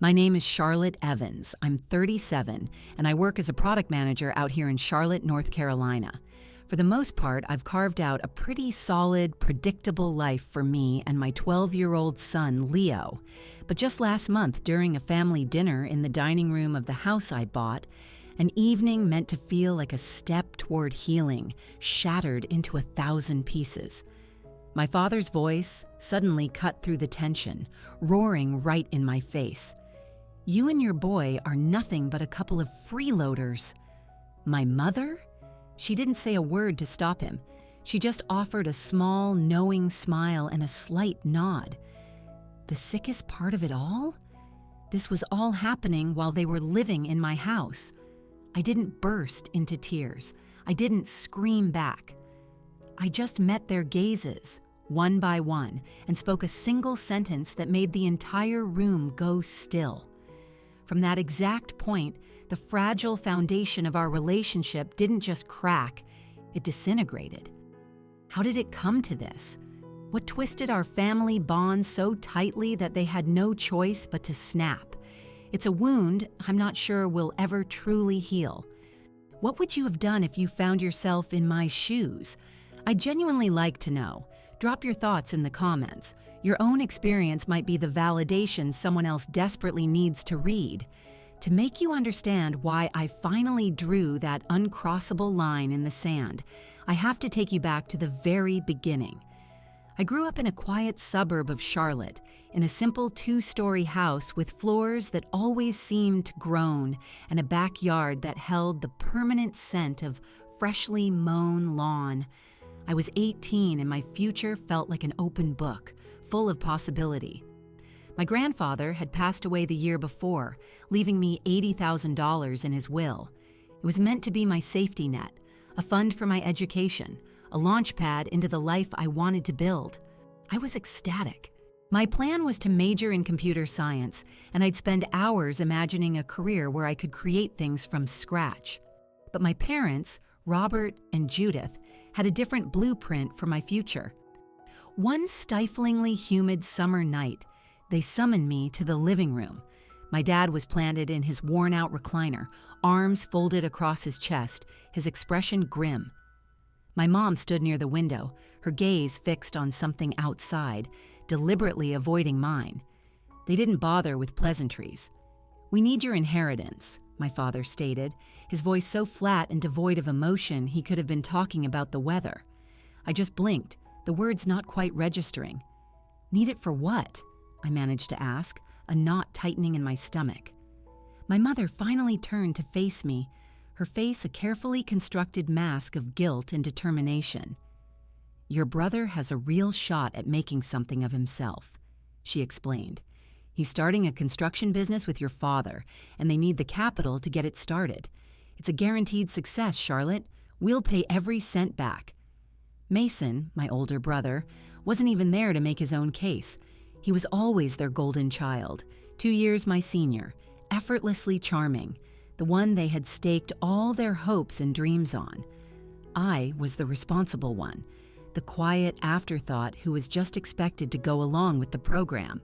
My name is Charlotte Evans. I'm 37, and I work as a product manager out here in Charlotte, North Carolina. For the most part, I've carved out a pretty solid, predictable life for me and my 12-year-old son, Leo. But just last month, during a family dinner in the dining room of the house I bought, an evening meant to feel like a step toward healing, shattered into 1,000 pieces. My father's voice suddenly cut through the tension, roaring right in my face. "You and your boy are nothing but a couple of freeloaders." My mother? She didn't say a word to stop him. She just offered a small, knowing smile and a slight nod. The sickest part of it all? This was all happening while they were living in my house. I didn't burst into tears. I didn't scream back. I just met their gazes, one by one, and spoke a single sentence that made the entire room go still. From that exact point, the fragile foundation of our relationship didn't just crack, it disintegrated. How did it come to this? What twisted our family bond so tightly that they had no choice but to snap? It's a wound I'm not sure will ever truly heal. What would you have done if you found yourself in my shoes? I'd genuinely like to know. Drop your thoughts in the comments. Your own experience might be the validation someone else desperately needs to read. To make you understand why I finally drew that uncrossable line in the sand, I have to take you back to the very beginning. I grew up in a quiet suburb of Charlotte, in a simple 2-story house with floors that always seemed to groan and a backyard that held the permanent scent of freshly mown lawn. I was 18 and my future felt like an open book, full of possibility. My grandfather had passed away the year before, leaving me $80,000 in his will. It was meant to be my safety net, a fund for my education, a launch pad into the life I wanted to build. I was ecstatic. My plan was to major in computer science, and I'd spend hours imagining a career where I could create things from scratch. But my parents, Robert and Judith, had a different blueprint for my future. One stiflingly humid summer night, they summoned me to the living room. My dad was planted in his worn-out recliner, arms folded across his chest, his expression grim. My mom stood near the window, her gaze fixed on something outside, deliberately avoiding mine. They didn't bother with pleasantries. "We need your inheritance," my father stated, his voice so flat and devoid of emotion he could have been talking about the weather. I just blinked, the words not quite registering. "Need it for what?" I managed to ask, a knot tightening in my stomach. My mother finally turned to face me, her face a carefully constructed mask of guilt and determination. "Your brother has a real shot at making something of himself," she explained. "He's starting a construction business with your father, and they need the capital to get it started. It's a guaranteed success, Charlotte. We'll pay every cent back." Mason, my older brother, wasn't even there to make his own case. He was always their golden child, 2 years my senior, effortlessly charming, the one they had staked all their hopes and dreams on. I was the responsible one, the quiet afterthought who was just expected to go along with the program.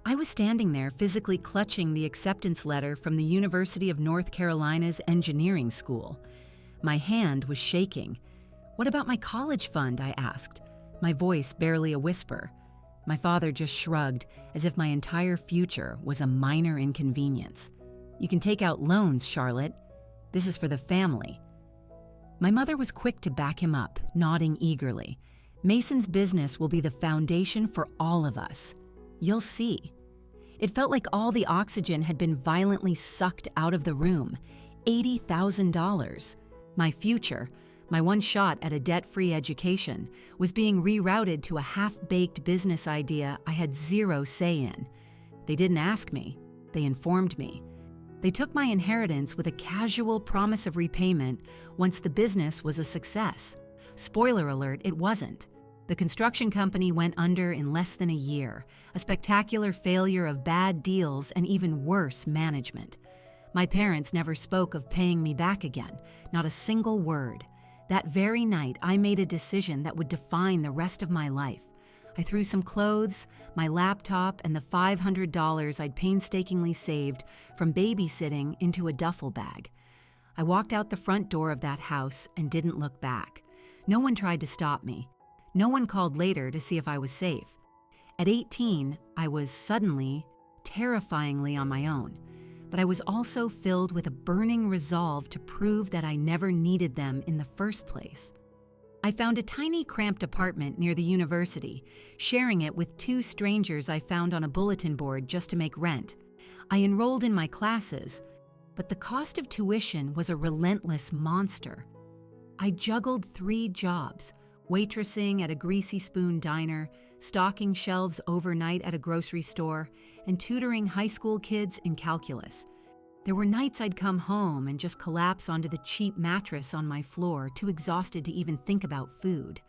I was standing there physically clutching the acceptance letter from the University of North Carolina's engineering school. My hand was shaking. "What about my college fund?" I asked, my voice barely a whisper. My father just shrugged, as if my entire future was a minor inconvenience. "You can take out loans, Charlotte. This is for the family." My mother was quick to back him up, nodding eagerly. "Mason's business will be the foundation for all of us. You'll see." It felt like all the oxygen had been violently sucked out of the room. $80,000. My future, my one shot at a debt-free education, was being rerouted to a half-baked business idea I had zero say in. They didn't ask me. They informed me. They took my inheritance with a casual promise of repayment once the business was a success. Spoiler alert, it wasn't. The construction company went under in less than a year, a spectacular failure of bad deals and even worse management. My parents never spoke of paying me back again, not a single word. That very night, I made a decision that would define the rest of my life. I threw some clothes, my laptop, and the $500 I'd painstakingly saved from babysitting into a duffel bag. I walked out the front door of that house and didn't look back. No one tried to stop me. No one called later to see if I was safe. At 18, I was suddenly, terrifyingly on my own. But I was also filled with a burning resolve to prove that I never needed them in the first place. I found a tiny, cramped apartment near the university, sharing it with two strangers I found on a bulletin board just to make rent. I enrolled in my classes, but the cost of tuition was a relentless monster. I juggled 3 jobs: waitressing at a greasy spoon diner, stocking shelves overnight at a grocery store, and tutoring high school kids in calculus. There were nights I'd come home and just collapse onto the cheap mattress on my floor, too exhausted to even think about food.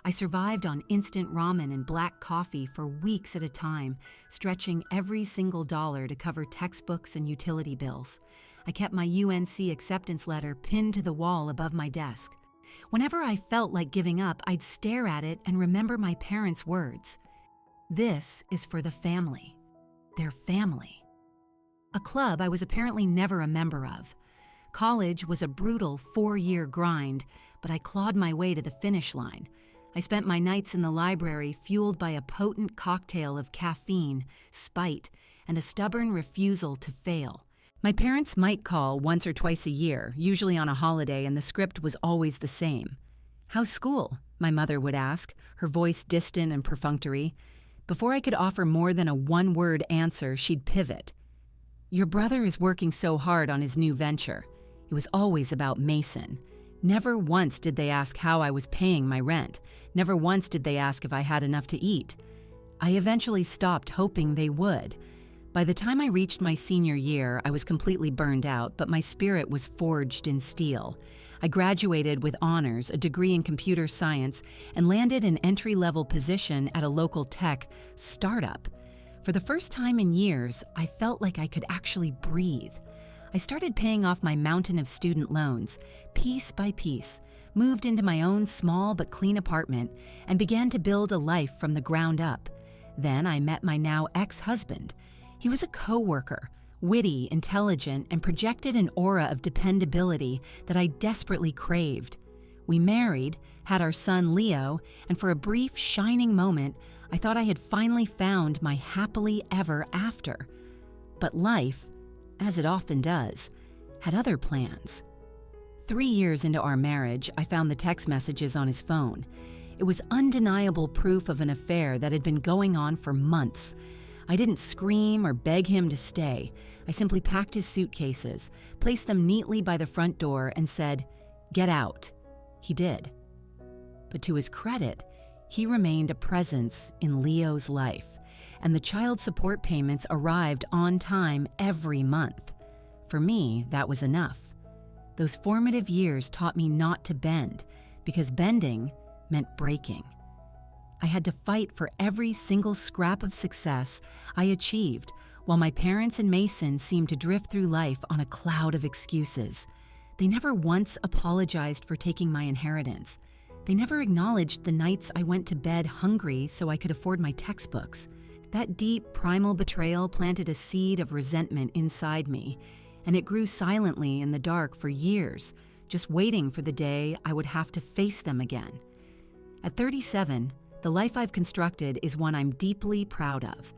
I survived on instant ramen and black coffee for weeks at a time, stretching every single dollar to cover textbooks and utility bills. I kept my UNC acceptance letter pinned to the wall above my desk. Whenever I felt like giving up, I'd stare at it and remember my parents' words. This is for the family. Their family. A club I was apparently never a member of. College was a brutal 4-year grind, but I clawed my way to the finish line. I spent my nights in the library fueled by a potent cocktail of caffeine, spite, and a stubborn refusal to fail. My parents might call once or twice a year, usually on a holiday, and the script was always the same. "How's school?" my mother would ask, her voice distant and perfunctory. Before I could offer more than a one-word answer, she'd pivot. "Your brother is working so hard on his new venture." It was always about Mason. Never once did they ask how I was paying my rent. Never once did they ask if I had enough to eat. I eventually stopped hoping they would. By the time I reached my senior year, I was completely burned out, but my spirit was forged in steel. I graduated with honors, a degree in computer science, and landed an entry-level position at a local tech startup. For the first time in years, I felt like I could actually breathe. I started paying off my mountain of student loans, piece by piece, moved into my own small but clean apartment, and began to build a life from the ground up. Then I met my now ex-husband. He was a coworker, witty, intelligent, and projected an aura of dependability that I desperately craved. We married, had our son Leo, and for a brief, shining moment, I thought I had finally found my happily ever after. But life, as it often does, had other plans. 3 years into our marriage, I found the text messages on his phone. It was undeniable proof of an affair that had been going on for months. I didn't scream or beg him to stay. I simply packed his suitcases, placed them neatly by the front door, and said, "Get out." He did. But to his credit, he remained a presence in Leo's life, and the child support payments arrived on time every month. For me, that was enough. Those formative years taught me not to bend, because bending meant breaking. I had to fight for every single scrap of success I achieved, while my parents and Mason seemed to drift through life on a cloud of excuses. They never once apologized for taking my inheritance. They never acknowledged the nights I went to bed hungry so I could afford my textbooks. That deep, primal betrayal planted a seed of resentment inside me, and it grew silently in the dark for years, just waiting for the day I would have to face them again. At 37, the life I've constructed is one I'm deeply proud of.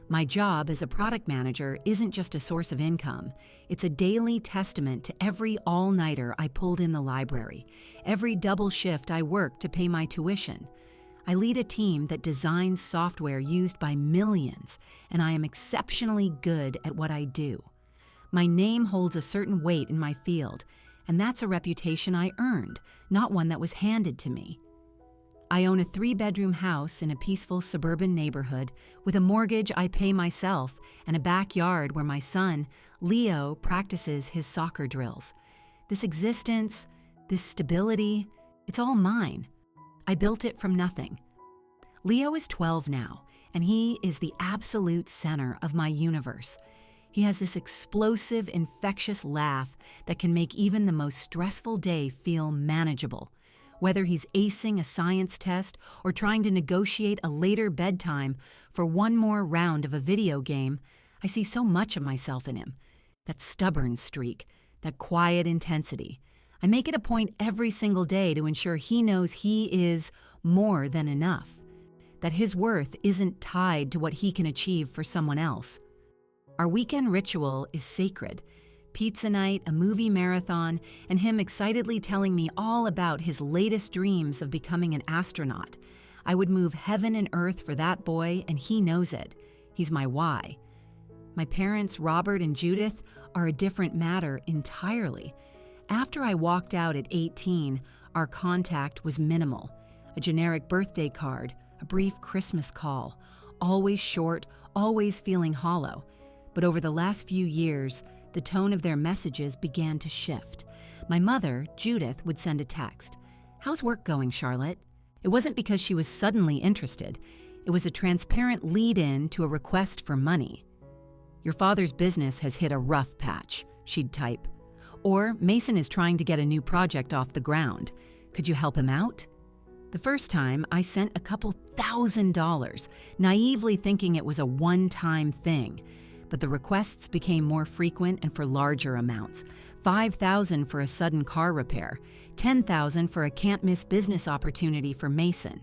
My job as a product manager isn't just a source of income. It's a daily testament to every all-nighter I pulled in the library, every double shift I worked to pay my tuition. I lead a team that designs software used by millions, and I am exceptionally good at what I do. My name holds a certain weight in my field, and that's a reputation I earned, not one that was handed to me. I own a 3-bedroom house in a peaceful suburban neighborhood with a mortgage I pay myself and a backyard where my son, Leo, practices his soccer drills. This existence, this stability, it's all mine. I built it from nothing. Leo is 12 now, and he is the absolute center of my universe. He has this explosive, infectious laugh that can make even the most stressful day feel manageable. Whether he's acing a science test or trying to negotiate a later bedtime for one more round of a video game, I see so much of myself in him. That stubborn streak, that quiet intensity. I make it a point every single day to ensure he knows he is more than enough, that his worth isn't tied to what he can achieve for someone else. Our weekend ritual is sacred. Pizza night, a movie marathon, and him excitedly telling me all about his latest dreams of becoming an astronaut. I would move heaven and earth for that boy, and he knows it. He's my why. My parents, Robert and Judith, are a different matter entirely. After I walked out at 18, our contact was minimal. A generic birthday card, a brief Christmas call, always short, always feeling hollow. But over the last few years, the tone of their messages began to shift. My mother, Judith, would send a text. "How's work going, Charlotte?" It wasn't because she was suddenly interested. It was a transparent lead-in to a request for money. "Your father's business has hit a rough patch," she'd type. Or, "Mason is trying to get a new project off the ground. Could you help him out?" The first time, I sent a couple $1,000s, naively thinking it was a one-time thing. But the requests became more frequent and for larger amounts. $5,000 for a sudden car repair, $10,000 for a can't-miss business opportunity for Mason.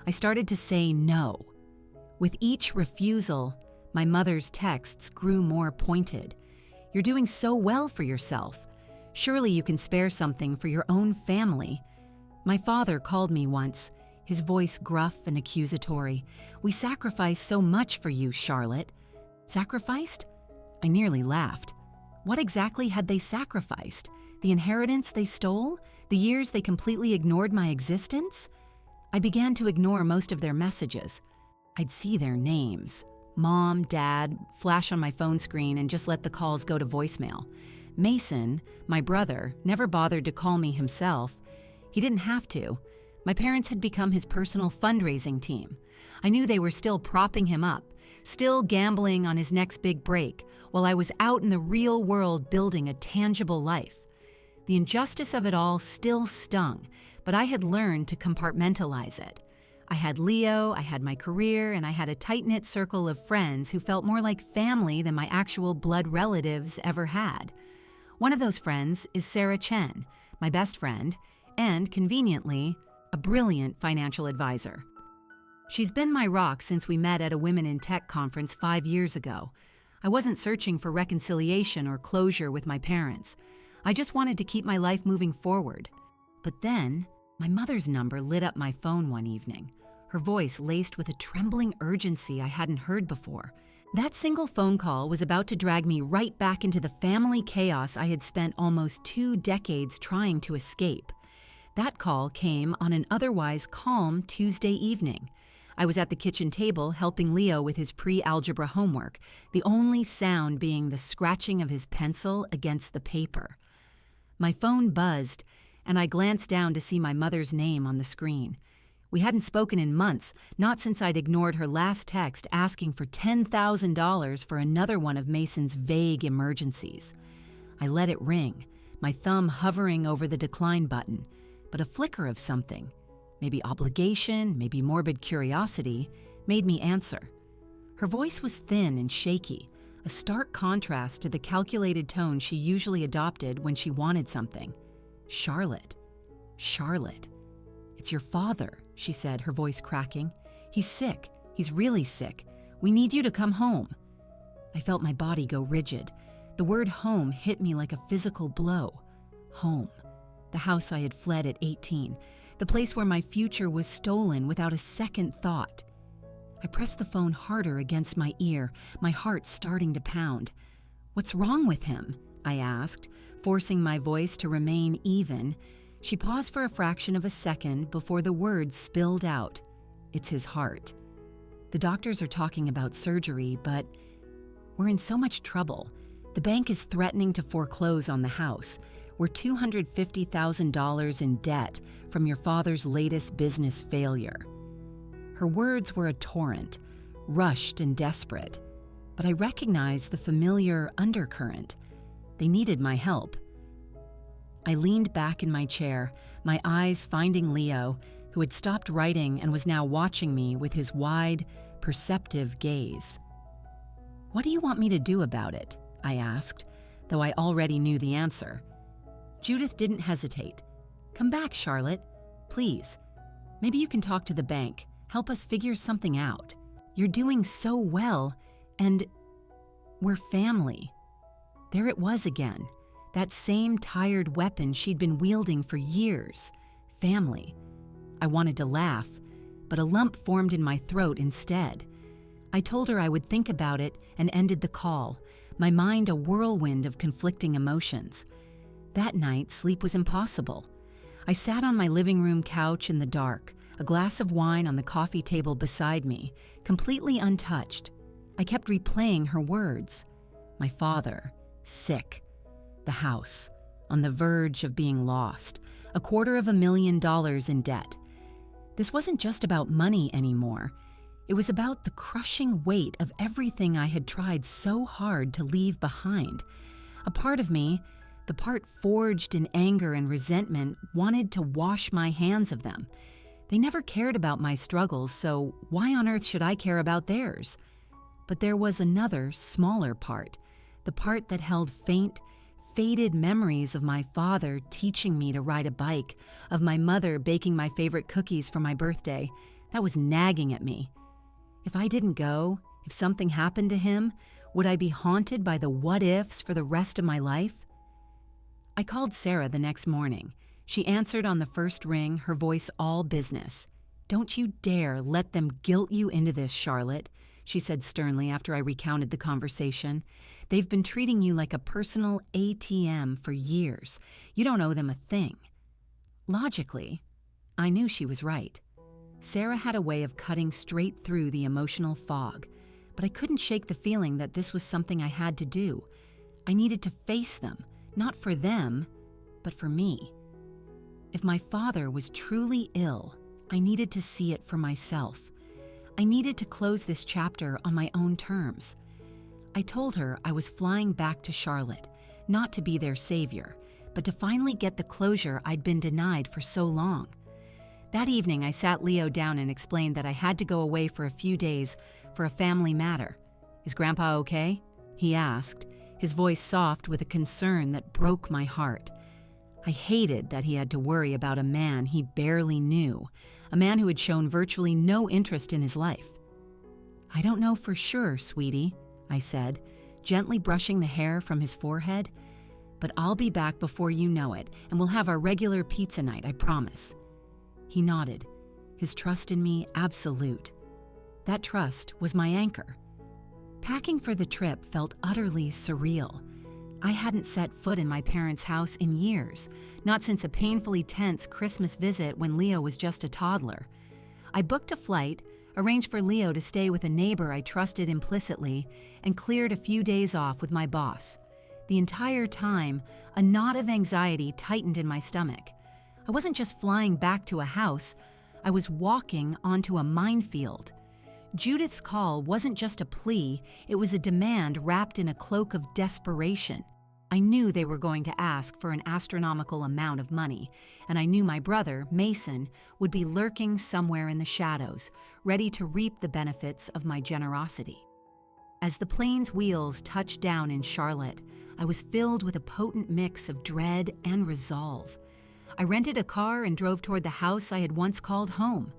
I started to say no. With each refusal, my mother's texts grew more pointed. "You're doing so well for yourself. Surely you can spare something for your own family." My father called me once, his voice gruff and accusatory. "We sacrificed so much for you, Charlotte." Sacrificed? I nearly laughed. What exactly had they sacrificed? The inheritance they stole? The years they completely ignored my existence? I began to ignore most of their messages. I'd see their names. Mom, Dad, flash on my phone screen and just let the calls go to voicemail. Mason, my brother, never bothered to call me himself. He didn't have to. My parents had become his personal fundraising team. I knew they were still propping him up, still gambling on his next big break, while I was out in the real world building a tangible life. The injustice of it all still stung, but I had learned to compartmentalize it. I had Leo, I had my career, and I had a tight-knit circle of friends who felt more like family than my actual blood relatives ever had. One of those friends is Sarah Chen, my best friend, and, conveniently, a brilliant financial advisor. She's been my rock since we met at a Women in Tech conference 5 years ago. I wasn't searching for reconciliation or closure with my parents. I just wanted to keep my life moving forward. But then, my mother's number lit up my phone one evening, her voice laced with a trembling urgency I hadn't heard before. That single phone call was about to drag me right back into the family chaos I had spent almost 2 decades trying to escape. That call came on an otherwise calm Tuesday evening. I was at the kitchen table helping Leo with his pre-algebra homework, the only sound being the scratching of his pencil against the paper. My phone buzzed, and I glanced down to see my mother's name on the screen. We hadn't spoken in months, not since I'd ignored her last text asking for $10,000 for another one of Mason's vague emergencies. I let it ring, my thumb hovering over the decline button, but a flicker of something, maybe obligation, maybe morbid curiosity, made me answer. Her voice was thin and shaky, a stark contrast to the calculated tone she usually adopted when she wanted something. "Charlotte. Charlotte. It's your father," she said, her voice cracking. "He's sick. He's really sick. We need you to come home." I felt my body go rigid. The word home hit me like a physical blow. Home. The house I had fled at 18. The place where my future was stolen without a second thought. I pressed the phone harder against my ear, my heart starting to pound. "What's wrong with him?" I asked, forcing my voice to remain even. She paused for a fraction of a second before the words spilled out. "It's his heart. The doctors are talking about surgery, but we're in so much trouble. The bank is threatening to foreclose on the house. We're $250,000 in debt from your father's latest business failure." Her words were a torrent, rushed and desperate, but I recognized the familiar undercurrent. They needed my help. I leaned back in my chair, my eyes finding Leo, who had stopped writing and was now watching me with his wide, perceptive gaze. "What do you want me to do about it?" I asked, though I already knew the answer. Judith didn't hesitate. "Come back, Charlotte. Please. Maybe you can talk to the bank, help us figure something out. You're doing so well, and we're family." There it was again, that same tired weapon she'd been wielding for years. Family. I wanted to laugh, but a lump formed in my throat instead. I told her I would think about it and ended the call, my mind a whirlwind of conflicting emotions. That night, sleep was impossible. I sat on my living room couch in the dark, a glass of wine on the coffee table beside me, completely untouched. I kept replaying her words. My father, sick. The house, on the verge of being lost. $250,000 in debt. This wasn't just about money anymore. It was about the crushing weight of everything I had tried so hard to leave behind. A part of me, the part forged in anger and resentment, wanted to wash my hands of them. They never cared about my struggles, so why on earth should I care about theirs? But there was another, smaller part, the part that held faint, faded memories of my father teaching me to ride a bike, of my mother baking my favorite cookies for my birthday. That was nagging at me. If I didn't go, if something happened to him, would I be haunted by the what-ifs for the rest of my life? I called Sarah the next morning. She answered on the first ring, her voice all business. "Don't you dare let them guilt you into this, Charlotte," she said sternly after I recounted the conversation. "They've been treating you like a personal ATM for years. You don't owe them a thing." Logically, I knew she was right. Sarah had a way of cutting straight through the emotional fog, but I couldn't shake the feeling that this was something I had to do. I needed to face them, not for them, but for me. If my father was truly ill, I needed to see it for myself. I needed to close this chapter on my own terms. I told her I was flying back to Charlotte, not to be their savior, but to finally get the closure I'd been denied for so long. That evening, I sat Leo down and explained that I had to go away for a few days for a family matter. "Is Grandpa okay?" he asked, his voice soft with a concern that broke my heart. I hated that he had to worry about a man he barely knew, a man who had shown virtually no interest in his life. "I don't know for sure, sweetie," I said, gently brushing the hair from his forehead. "But I'll be back before you know it, and we'll have our regular pizza night, I promise." He nodded, his trust in me absolute. That trust was my anchor. Packing for the trip felt utterly surreal. I hadn't set foot in my parents' house in years, not since a painfully tense Christmas visit when Leo was just a toddler. I booked a flight, arranged for Leo to stay with a neighbor I trusted implicitly, and cleared a few days off with my boss. The entire time, a knot of anxiety tightened in my stomach. I wasn't just flying back to a house, I was walking onto a minefield. Judith's call wasn't just a plea, it was a demand wrapped in a cloak of desperation. I knew they were going to ask for an astronomical amount of money, and I knew my brother, Mason, would be lurking somewhere in the shadows, ready to reap the benefits of my generosity. As the plane's wheels touched down in Charlotte, I was filled with a potent mix of dread and resolve. I rented a car and drove toward the house I had once called home.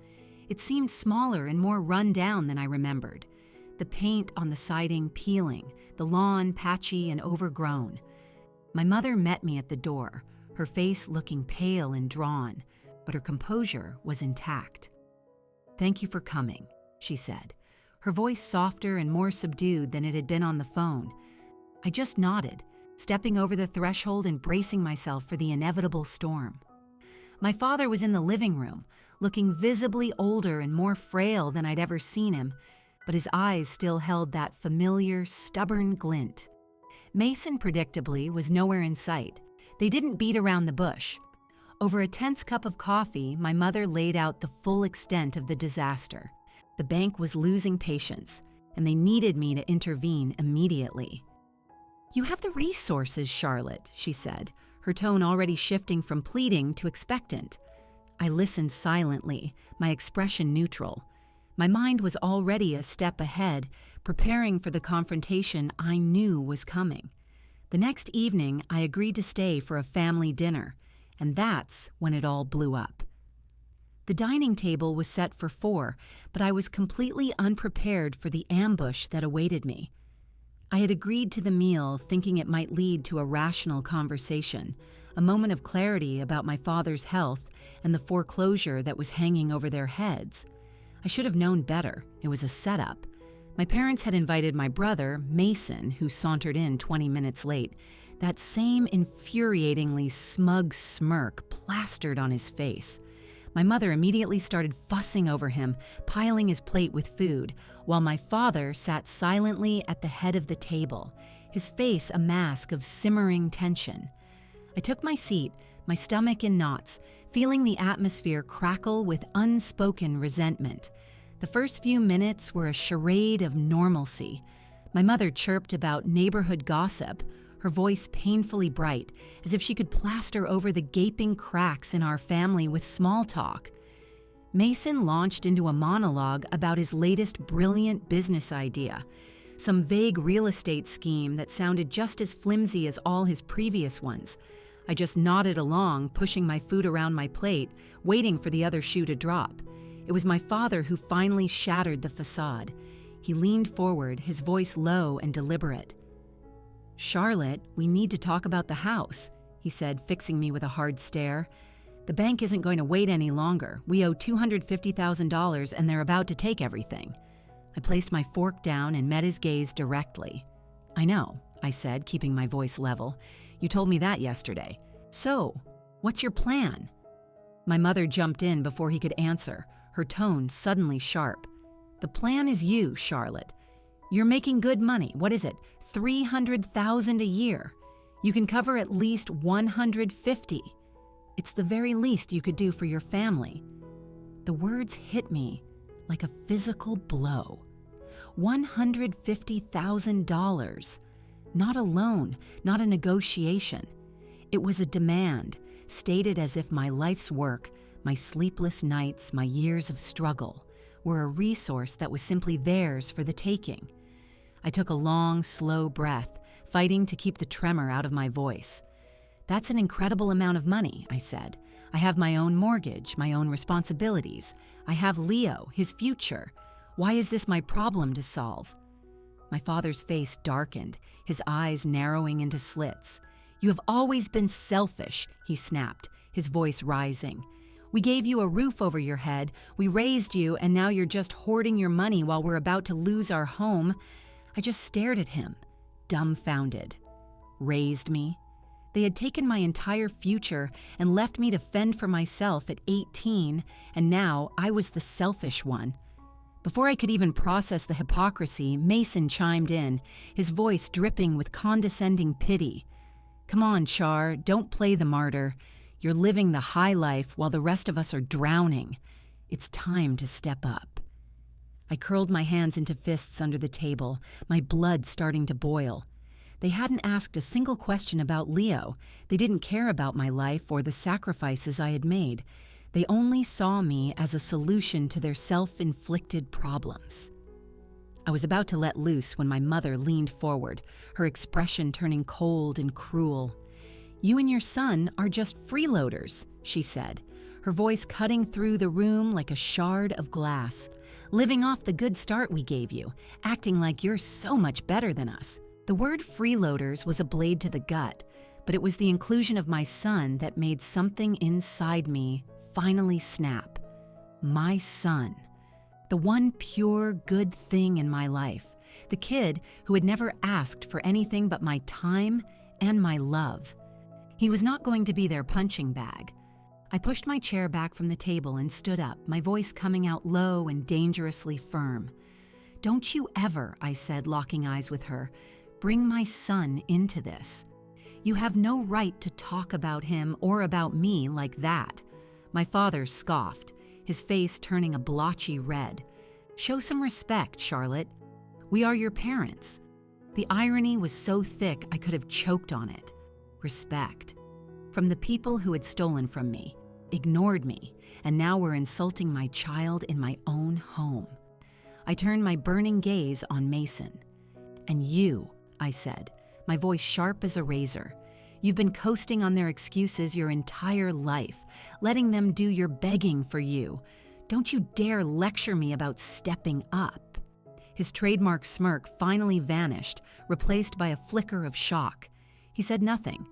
It seemed smaller and more run down than I remembered. The paint on the siding peeling, the lawn patchy and overgrown. My mother met me at the door, her face looking pale and drawn, but her composure was intact. "Thank you for coming," she said, her voice softer and more subdued than it had been on the phone. I just nodded, stepping over the threshold and bracing myself for the inevitable storm. My father was in the living room, looking visibly older and more frail than I'd ever seen him, but his eyes still held that familiar, stubborn glint. Mason, predictably, was nowhere in sight. They didn't beat around the bush. Over a tense cup of coffee, my mother laid out the full extent of the disaster. The bank was losing patience, and they needed me to intervene immediately. "You have the resources, Charlotte," she said, her tone already shifting from pleading to expectant. I listened silently, my expression neutral. My mind was already a step ahead, preparing for the confrontation I knew was coming. The next evening, I agreed to stay for a family dinner, and that's when it all blew up. The dining table was set for 4, but I was completely unprepared for the ambush that awaited me. I had agreed to the meal thinking it might lead to a rational conversation, a moment of clarity about my father's health and the foreclosure that was hanging over their heads. I should have known better. It was a setup. My parents had invited my brother, Mason, who sauntered in 20 minutes late, that same infuriatingly smug smirk plastered on his face. My mother immediately started fussing over him, piling his plate with food, while my father sat silently at the head of the table, his face a mask of simmering tension. I took my seat, my stomach in knots, feeling the atmosphere crackle with unspoken resentment. The first few minutes were a charade of normalcy. My mother chirped about neighborhood gossip, her voice painfully bright, as if she could plaster over the gaping cracks in our family with small talk. Mason launched into a monologue about his latest brilliant business idea, some vague real estate scheme that sounded just as flimsy as all his previous ones. I just nodded along, pushing my food around my plate, waiting for the other shoe to drop. It was my father who finally shattered the facade. He leaned forward, his voice low and deliberate. "Charlotte, we need to talk about the house," he said, fixing me with a hard stare. "The bank isn't going to wait any longer. We owe $250,000 and they're about to take everything." I placed my fork down and met his gaze directly. "I know," I said, keeping my voice level. "You told me that yesterday. So, what's your plan?" My mother jumped in before he could answer, her tone suddenly sharp. "The plan is you, Charlotte. You're making good money. What is it? $300,000 a year. You can cover at least $150. It's the very least you could do for your family." The words hit me like a physical blow. $150,000. Not a loan, not a negotiation. It was a demand, stated as if my life's work, my sleepless nights, my years of struggle, were a resource that was simply theirs for the taking. I took a long, slow breath, fighting to keep the tremor out of my voice. "That's an incredible amount of money," I said. "I have my own mortgage, my own responsibilities. I have Leo, his future. Why is this my problem to solve?" My father's face darkened, his eyes narrowing into slits. "You have always been selfish," he snapped, his voice rising. "We gave you a roof over your head, we raised you, and now you're just hoarding your money while we're about to lose our home." I just stared at him, dumbfounded. Raised me? They had taken my entire future and left me to fend for myself at 18, and now I was the selfish one. Before I could even process the hypocrisy, Mason chimed in, his voice dripping with condescending pity. "Come on, Char, don't play the martyr. You're living the high life while the rest of us are drowning. It's time to step up." I curled my hands into fists under the table, my blood starting to boil. They hadn't asked a single question about Leo. They didn't care about my life or the sacrifices I had made. They only saw me as a solution to their self-inflicted problems. I was about to let loose when my mother leaned forward, her expression turning cold and cruel. "You and your son are just freeloaders," she said, her voice cutting through the room like a shard of glass. "Living off the good start we gave you, acting like you're so much better than us." The word freeloaders was a blade to the gut, but it was the inclusion of my son that made something inside me finally snap. My son. The one pure good thing in my life. The kid who had never asked for anything but my time and my love. He was not going to be their punching bag. I pushed my chair back from the table and stood up, my voice coming out low and dangerously firm. "Don't you ever," I said, locking eyes with her, "bring my son into this. You have no right to talk about him or about me like that." My father scoffed, his face turning a blotchy red. "Show some respect, Charlotte. We are your parents." The irony was so thick I could have choked on it. Respect. from the people who had stolen from me, ignored me, and now were insulting my child in my own home. I turned my burning gaze on Mason. "And you," I said, my voice sharp as a razor. "You've been coasting on their excuses your entire life, letting them do your begging for you. Don't you dare lecture me about stepping up." His trademark smirk finally vanished, replaced by a flicker of shock. He said nothing.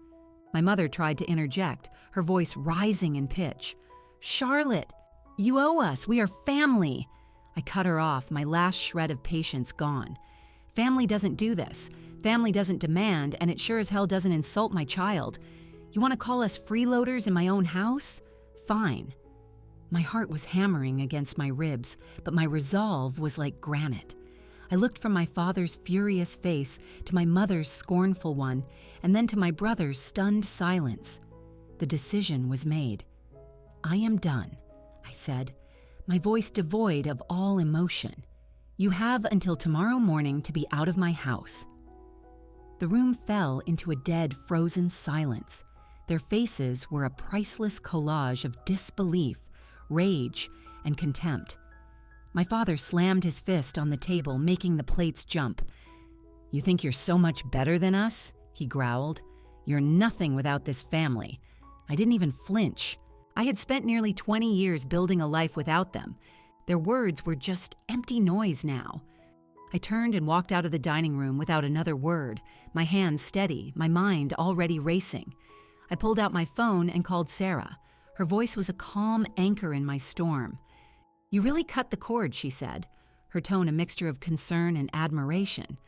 My mother tried to interject, her voice rising in pitch. "Charlotte, you owe us. We are family." I cut her off, my last shred of patience gone. "Family doesn't do this. Family doesn't demand, and it sure as hell doesn't insult my child. You want to call us freeloaders in my own house? Fine." My heart was hammering against my ribs, but my resolve was like granite. I looked from my father's furious face to my mother's scornful one, and then to my brother's stunned silence. The decision was made. "I am done," I said, my voice devoid of all emotion. "You have until tomorrow morning to be out of my house." The room fell into a dead, frozen silence. Their faces were a priceless collage of disbelief, rage, and contempt. My father slammed his fist on the table, making the plates jump. "You think you're so much better than us?" he growled. "You're nothing without this family." I didn't even flinch. I had spent nearly 20 years building a life without them. Their words were just empty noise now. I turned and walked out of the dining room without another word, my hands steady, my mind already racing. I pulled out my phone and called Sarah. Her voice was a calm anchor in my storm. "You really cut the cord," she said, her tone a mixture of concern and admiration.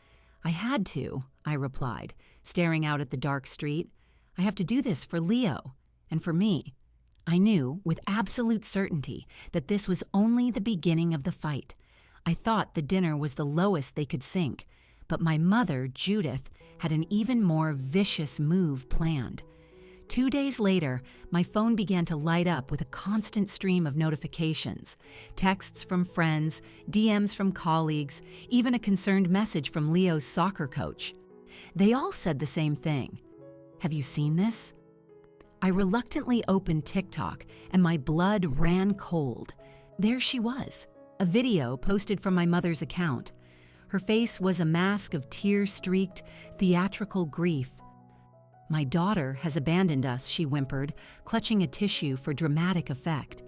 "I had to," I replied, staring out at the dark street. "I have to do this for Leo and for me." I knew, with absolute certainty, that this was only the beginning of the fight. I thought the dinner was the lowest they could sink, but my mother, Judith, had an even more vicious move planned. 2 days later, my phone began to light up with a constant stream of notifications, texts from friends, DMs from colleagues, even a concerned message from Leo's soccer coach. They all said the same thing. "Have you seen this?" I reluctantly opened TikTok, and my blood ran cold. There she was, a video posted from my mother's account. Her face was a mask of tear-streaked, theatrical grief. "My daughter has abandoned us," she whimpered, clutching a tissue for dramatic effect.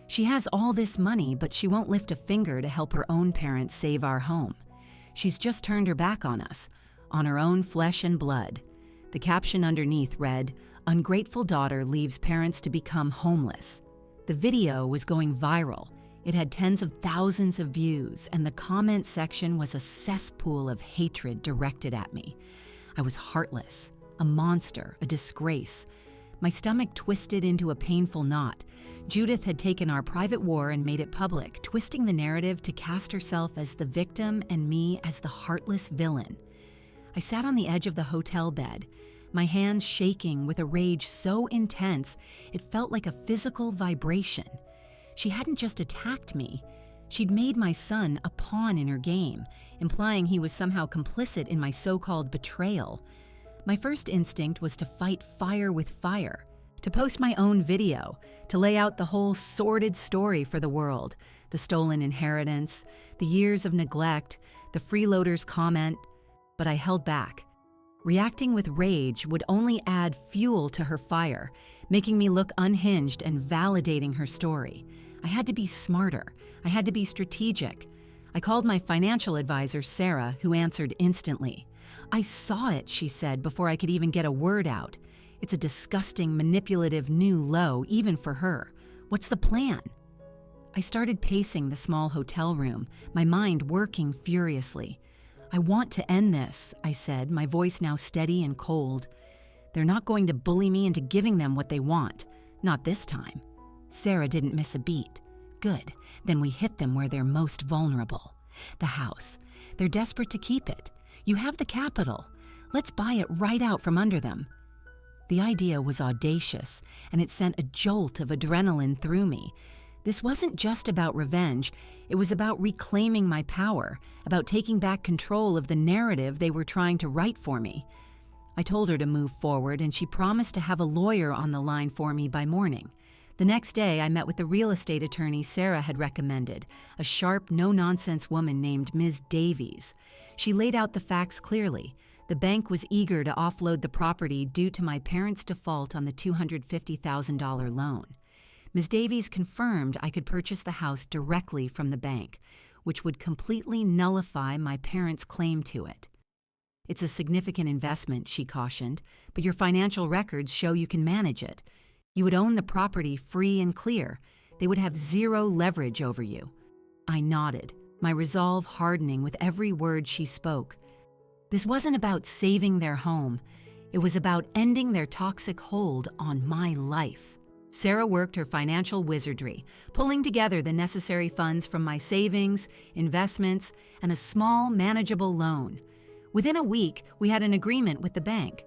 "She has all this money, but she won't lift a finger to help her own parents save our home. She's just turned her back on us, on her own flesh and blood." The caption underneath read, "Ungrateful daughter leaves parents to become homeless." The video was going viral. It had tens of thousands of views, and the comment section was a cesspool of hatred directed at me. I was heartless, a monster, a disgrace. My stomach twisted into a painful knot. Judith had taken our private war and made it public, twisting the narrative to cast herself as the victim and me as the heartless villain. I sat on the edge of the hotel bed, my hands shaking with a rage so intense it felt like a physical vibration. She hadn't just attacked me. She'd made my son a pawn in her game, implying he was somehow complicit in my so-called betrayal. My first instinct was to fight fire with fire, to post my own video, to lay out the whole sordid story for the world, the stolen inheritance, the years of neglect, the freeloaders' comment, but I held back. Reacting with rage would only add fuel to her fire, making me look unhinged and validating her story. I had to be smarter. I had to be strategic. I called my financial advisor, Sarah, who answered instantly. "I saw it," she said before I could even get a word out. "It's a disgusting, manipulative new low, even for her. What's the plan?" I started pacing the small hotel room, my mind working furiously. "I want to end this," I said, my voice now steady and cold. "They're not going to bully me into giving them what they want. Not this time." Sarah didn't miss a beat. "Good. Then we hit them where they're most vulnerable. The house. They're desperate to keep it. You have the capital. Let's buy it right out from under them." The idea was audacious, and it sent a jolt of adrenaline through me. This wasn't just about revenge. It was about reclaiming my power, about taking back control of the narrative they were trying to write for me. I told her to move forward, and she promised to have a lawyer on the line for me by morning. The next day, I met with the real estate attorney Sarah had recommended, a sharp, no-nonsense woman named Ms. Davies. She laid out the facts clearly. The bank was eager to offload the property due to my parents' default on the $250,000 loan. Ms. Davies confirmed I could purchase the house directly from the bank, which would completely nullify my parents' claim to it. It's a significant investment, she cautioned, but your financial records show you can manage it. You would own the property free and clear. They would have zero leverage over you. I nodded, my resolve hardening with every word she spoke. This wasn't about saving their home. It was about ending their toxic hold on my life. Sarah worked her financial wizardry, pulling together the necessary funds from my savings, investments, and a small, manageable loan. Within a week, we had an agreement with the bank.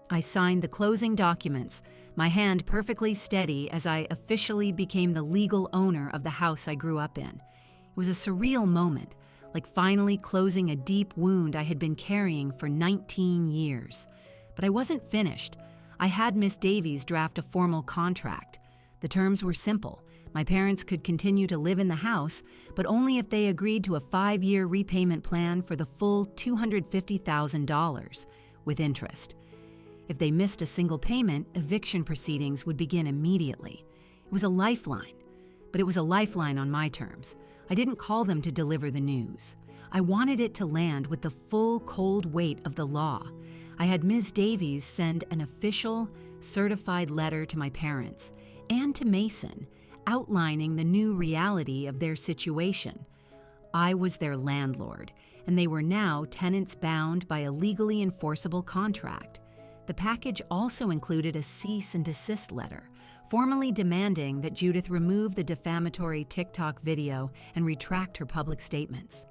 I signed the closing documents, my hand perfectly steady as I officially became the legal owner of the house I grew up in. It was a surreal moment, like finally closing a deep wound I had been carrying for 19 years. But I wasn't finished. I had Miss Davies draft a formal contract. The terms were simple. My parents could continue to live in the house, but only if they agreed to a 5-year repayment plan for the full $250,000, with interest. If they missed a single payment, eviction proceedings would begin immediately. It was a lifeline, but it was a lifeline on my terms. I didn't call them to deliver the news. I wanted it to land with the full, cold weight of the law. I had Ms. Davies send an official, certified letter to my parents and to Mason, outlining the new reality of their situation. I was their landlord, and they were now tenants bound by a legally enforceable contract. The package also included a cease and desist letter, formally demanding that Judith remove the defamatory TikTok video and retract her public statements.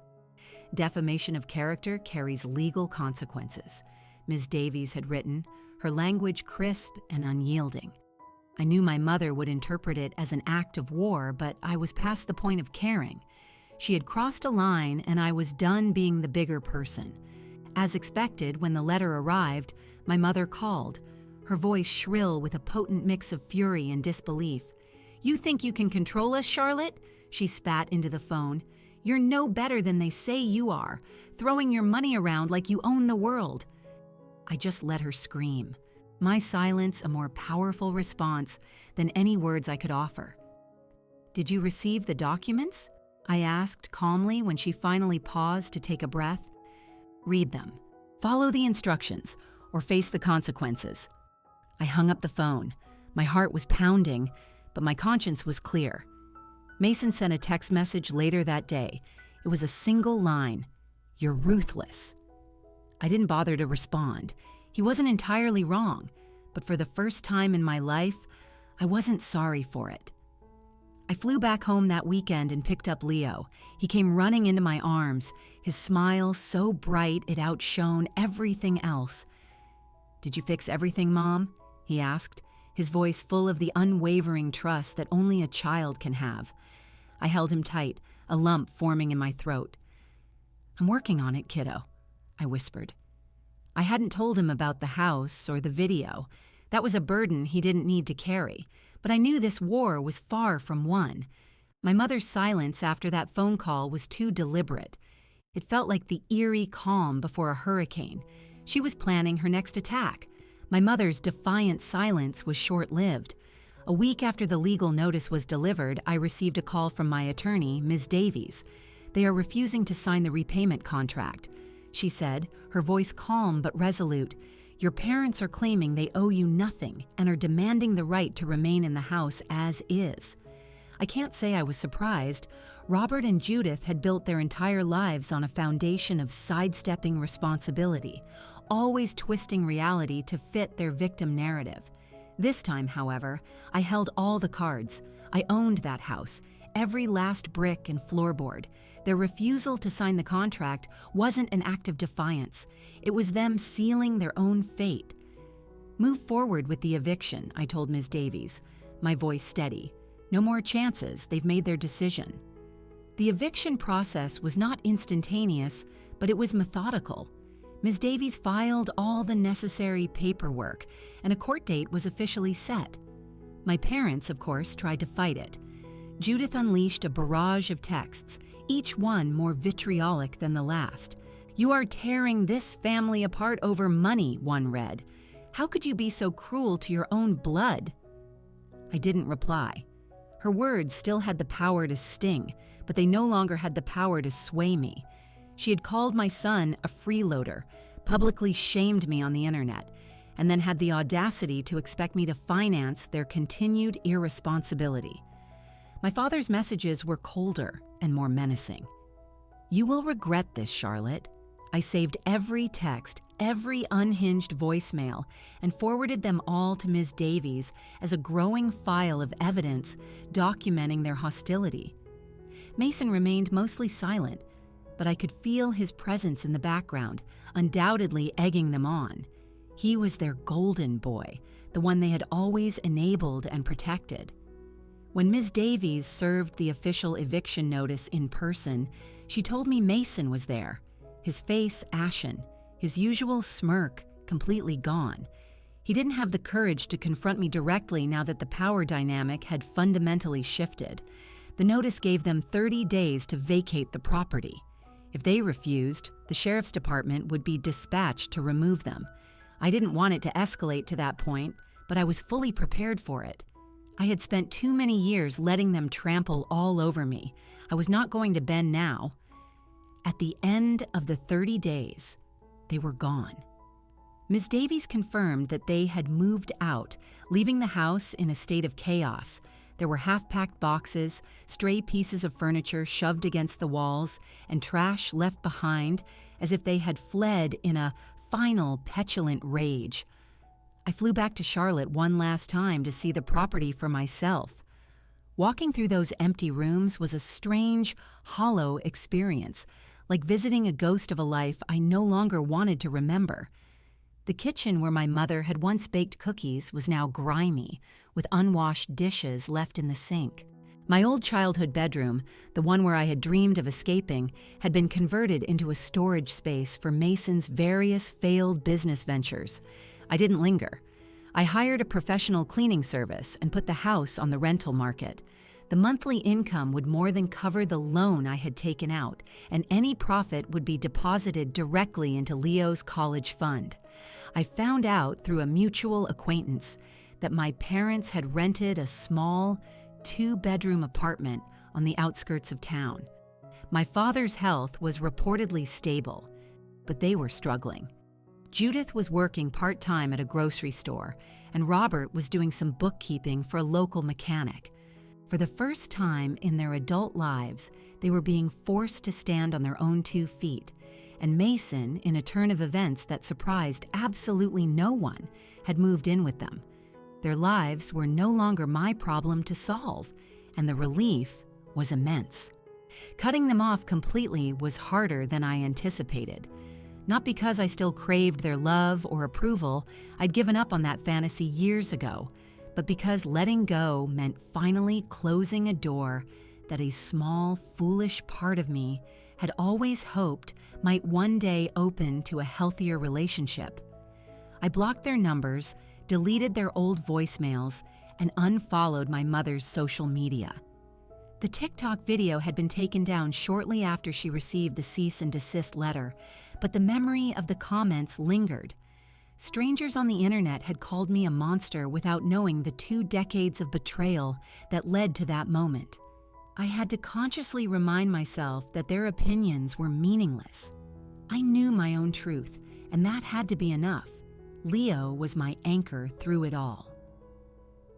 Defamation of character carries legal consequences, Ms. Davies had written, her language crisp and unyielding. I knew my mother would interpret it as an act of war, but I was past the point of caring. She had crossed a line, and I was done being the bigger person. As expected, when the letter arrived, my mother called, her voice shrill with a potent mix of fury and disbelief. "You think you can control us, Charlotte?" she spat into the phone. "You're no better than they say you are, throwing your money around like you own the world." I just let her scream, my silence a more powerful response than any words I could offer. "Did you receive the documents?" I asked calmly when she finally paused to take a breath. "Read them. Follow the instructions, or face the consequences." I hung up the phone. My heart was pounding, but my conscience was clear. Mason sent a text message later that day. It was a single line, "You're ruthless." I didn't bother to respond. He wasn't entirely wrong, but for the first time in my life, I wasn't sorry for it. I flew back home that weekend and picked up Leo. He came running into my arms, his smile so bright it outshone everything else. "Did you fix everything, Mom?" he asked, his voice full of the unwavering trust that only a child can have. I held him tight, a lump forming in my throat. "I'm working on it, kiddo," I whispered. I hadn't told him about the house or the video. That was a burden he didn't need to carry, but I knew this war was far from won. My mother's silence after that phone call was too deliberate. It felt like the eerie calm before a hurricane. She was planning her next attack. My mother's defiant silence was short-lived. A week after the legal notice was delivered, I received a call from my attorney, Ms. Davies. They are refusing to sign the repayment contract. She said, her voice calm but resolute, "Your parents are claiming they owe you nothing and are demanding the right to remain in the house as is." I can't say I was surprised. Robert and Judith had built their entire lives on a foundation of sidestepping responsibility, always twisting reality to fit their victim narrative. This time, however, I held all the cards. I owned that house, every last brick and floorboard. Their refusal to sign the contract wasn't an act of defiance. It was them sealing their own fate. "Move forward with the eviction," I told Ms. Davies, my voice steady. "No more chances. They've made their decision." The eviction process was not instantaneous, but it was methodical. Ms. Davies filed all the necessary paperwork, and a court date was officially set. My parents, of course, tried to fight it. Judith unleashed a barrage of texts, each one more vitriolic than the last. "You are tearing this family apart over money," one read. "How could you be so cruel to your own blood?" I didn't reply. Her words still had the power to sting, but they no longer had the power to sway me. She had called my son a freeloader, publicly shamed me on the internet, and then had the audacity to expect me to finance their continued irresponsibility. My father's messages were colder and more menacing. "You will regret this, Charlotte." I saved every text, every unhinged voicemail, and forwarded them all to Ms. Davies as a growing file of evidence documenting their hostility. Mason remained mostly silent, but I could feel his presence in the background, undoubtedly egging them on. He was their golden boy, the one they had always enabled and protected. When Ms. Davies served the official eviction notice in person, she told me Mason was there, his face ashen, his usual smirk completely gone. He didn't have the courage to confront me directly now that the power dynamic had fundamentally shifted. The notice gave them 30 days to vacate the property. If they refused, the sheriff's department would be dispatched to remove them. I didn't want it to escalate to that point, but I was fully prepared for it. I had spent too many years letting them trample all over me. I was not going to bend now. At the end of the 30 days, they were gone. Ms. Davies confirmed that they had moved out, leaving the house in a state of chaos. There were half-packed boxes, stray pieces of furniture shoved against the walls, and trash left behind as if they had fled in a final petulant rage. I flew back to Charlotte one last time to see the property for myself. Walking through those empty rooms was a strange, hollow experience, like visiting a ghost of a life I no longer wanted to remember. The kitchen where my mother had once baked cookies was now grimy, with unwashed dishes left in the sink. My old childhood bedroom, the one where I had dreamed of escaping, had been converted into a storage space for Mason's various failed business ventures. I didn't linger. I hired a professional cleaning service and put the house on the rental market. The monthly income would more than cover the loan I had taken out, and any profit would be deposited directly into Leo's college fund. I found out through a mutual acquaintance that my parents had rented a small, 2-bedroom apartment on the outskirts of town. My father's health was reportedly stable, but they were struggling. Judith was working part-time at a grocery store, and Robert was doing some bookkeeping for a local mechanic. For the first time in their adult lives, they were being forced to stand on their own 2 feet, and Mason, in a turn of events that surprised absolutely no one, had moved in with them. Their lives were no longer my problem to solve, and the relief was immense. Cutting them off completely was harder than I anticipated. Not because I still craved their love or approval, I'd given up on that fantasy years ago, but because letting go meant finally closing a door that a small, foolish part of me had always hoped might one day open to a healthier relationship. I blocked their numbers, deleted their old voicemails, and unfollowed my mother's social media. The TikTok video had been taken down shortly after she received the cease and desist letter, but the memory of the comments lingered. Strangers on the internet had called me a monster without knowing the 2 decades of betrayal that led to that moment. I had to consciously remind myself that their opinions were meaningless. I knew my own truth, and that had to be enough. Leo was my anchor through it all.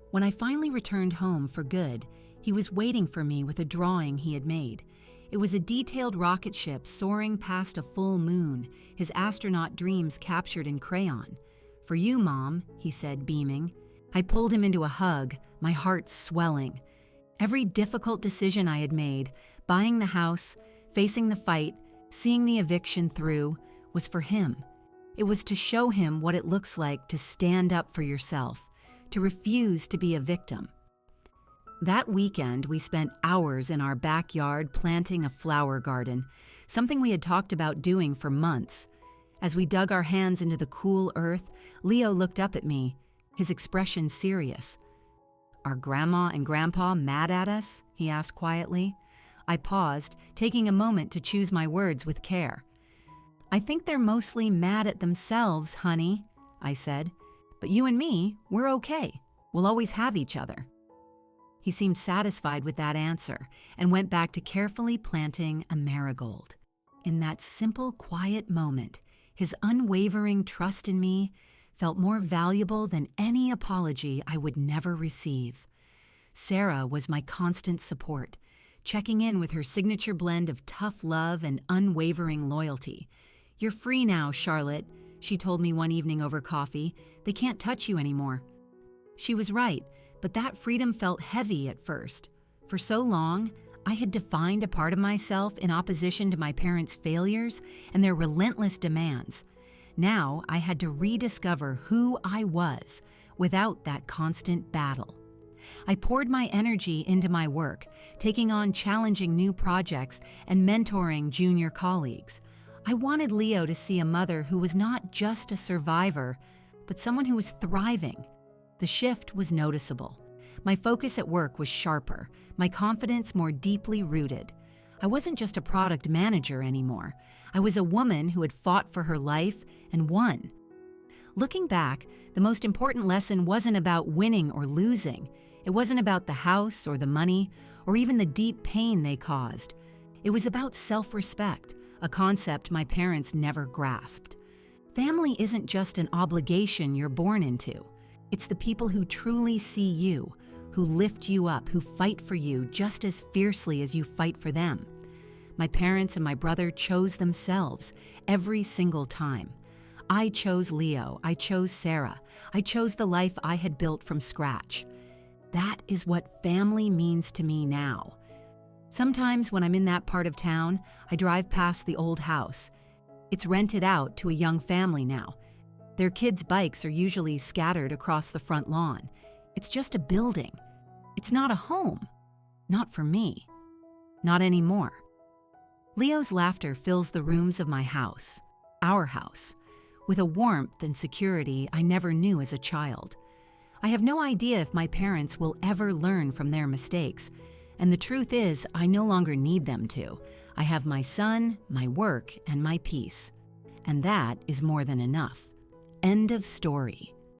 When I finally returned home for good, he was waiting for me with a drawing he had made. It was a detailed rocket ship soaring past a full moon, his astronaut dreams captured in crayon. "For you, Mom," he said, beaming. I pulled him into a hug, my heart swelling. Every difficult decision I had made, buying the house, facing the fight, seeing the eviction through, was for him. It was to show him what it looks like to stand up for yourself, to refuse to be a victim. That weekend, we spent hours in our backyard planting a flower garden, something we had talked about doing for months. As we dug our hands into the cool earth, Leo looked up at me, his expression serious. "Are Grandma and Grandpa mad at us?" he asked quietly. I paused, taking a moment to choose my words with care. "I think they're mostly mad at themselves, honey," I said. "But you and me, we're okay. We'll always have each other." He seemed satisfied with that answer and went back to carefully planting a marigold. In that simple, quiet moment, his unwavering trust in me felt more valuable than any apology I would never receive. Sarah was my constant support, checking in with her signature blend of tough love and unwavering loyalty. "You're free now, Charlotte," she told me one evening over coffee. "They can't touch you anymore." She was right, but that freedom felt heavy at first. For so long, I had defined a part of myself in opposition to my parents' failures and their relentless demands. Now I had to rediscover who I was without that constant battle. I poured my energy into my work, taking on challenging new projects and mentoring junior colleagues. I wanted Leo to see a mother who was not just a survivor, but someone who was thriving. The shift was noticeable. My focus at work was sharper, my confidence more deeply rooted. I wasn't just a product manager anymore. I was a woman who had fought for her life and won. Looking back, the most important lesson wasn't about winning or losing. It wasn't about the house or the money or even the deep pain they caused. It was about self-respect, a concept my parents never grasped. Family isn't just an obligation you're born into. It's the people who truly see you, who lift you up, who fight for you just as fiercely as you fight for them. My parents and my brother chose themselves every single time. I chose Leo, I chose Sarah, I chose the life I had built from scratch. That is what family means to me now. Sometimes when I'm in that part of town, I drive past the old house. It's rented out to a young family now. Their kids' bikes are usually scattered across the front lawn. It's just a building. It's not a home. Not for me. Not anymore. Leo's laughter fills the rooms of my house, our house, with a warmth and security I never knew as a child. I have no idea if my parents will ever learn from their mistakes, and the truth is I no longer need them to. I have my son, my work, and my peace. And that is more than enough. End of story.